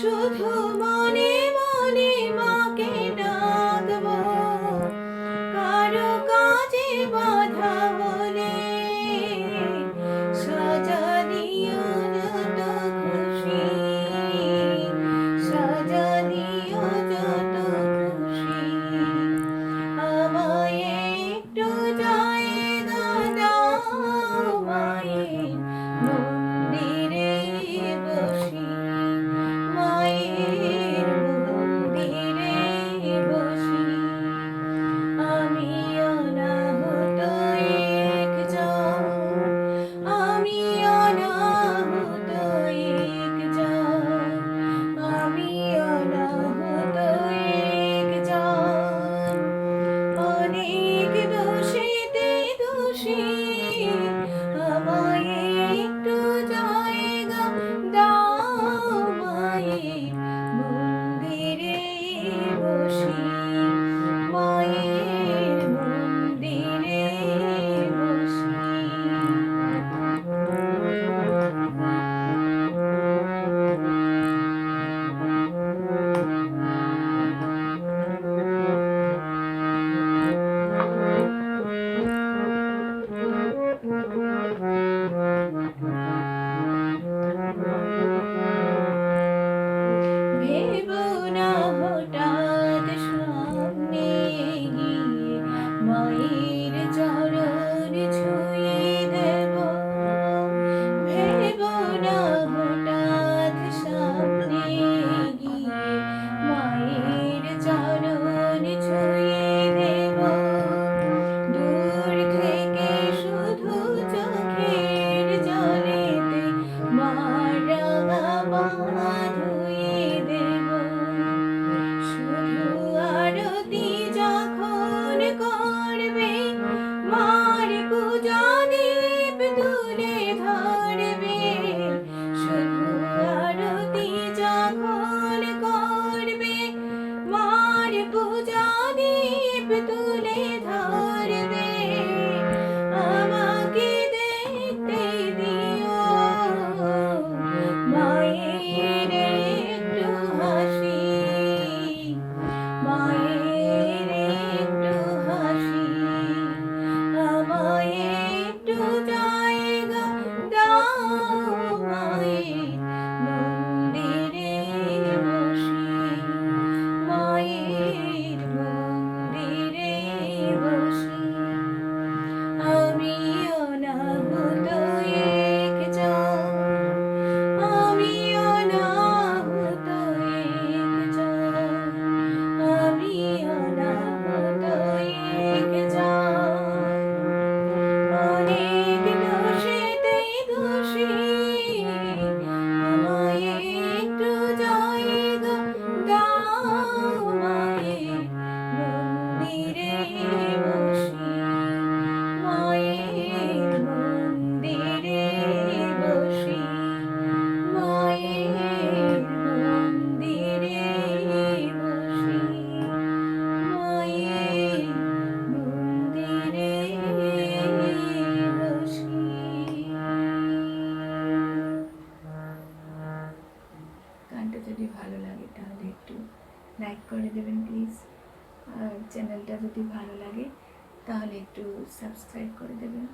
শুধু মনে মনে মাকে ডাকবো, কারো কাজে বাধা হলে সাজা দিও যত খুশি, সাজা দিও যত খুশি। আমায় একটু জায়গা দাও মায়ের মন্দিরে বসি, মায়ের মন্দিরে বসি। আমি অনাহত একজন, আমি অনাহত একজন, আমি অনাহত একজন। অনেক দোষেতে দোষী, আমায় একটু জায়গা দাও মায়ের মন্দিরে বসি, মায়ের মন্দিরে বসি। ভেবো না হঠাৎ সামনে গিয়ে মায়ের চরণ ছুঁয়ে দেব, ভেবো না হঠাৎ সামনে গিয়ে মায়ের চরণ ছুঁয়ে দেব। দূর থেকে শুধু চোখের জলেতে মার রাঙা পা ধুয়ে দেব। শুধু আরতি যখন করবে মার পূজা দীপ তুলে ধরবে, শুধু আরতি যখন করবে মার পূজা দীপ তুলে ধরবে। আমাকে দেখতে দিও মায়ের একটু হাসি, মায়ের একটু হাসি। আমায় একটু জায়গা দাও মায়ের মন্দিরে বসি, মায়ের মন্দিরে বসি। আমি অনাহত একজন, আমি অনাহত একজন, আমি অনাহত একজন। অনেক দোষেতে দোষী, আমায় একটু জায়গা দাও মায়ের মন্দিরে বসি, মায়ের মন্দিরে বসি, মায়ের মন্দিরে বসি, মায়ের মন্দিরে বসি। গানটা যদি ভালো লাগে তাহলে একটু লাইক করে দেবেন প্লিজ, আর চ্যানেলটা যদি ভালো লাগে তাহলে একটু সাবস্ক্রাইব করে দেবেন।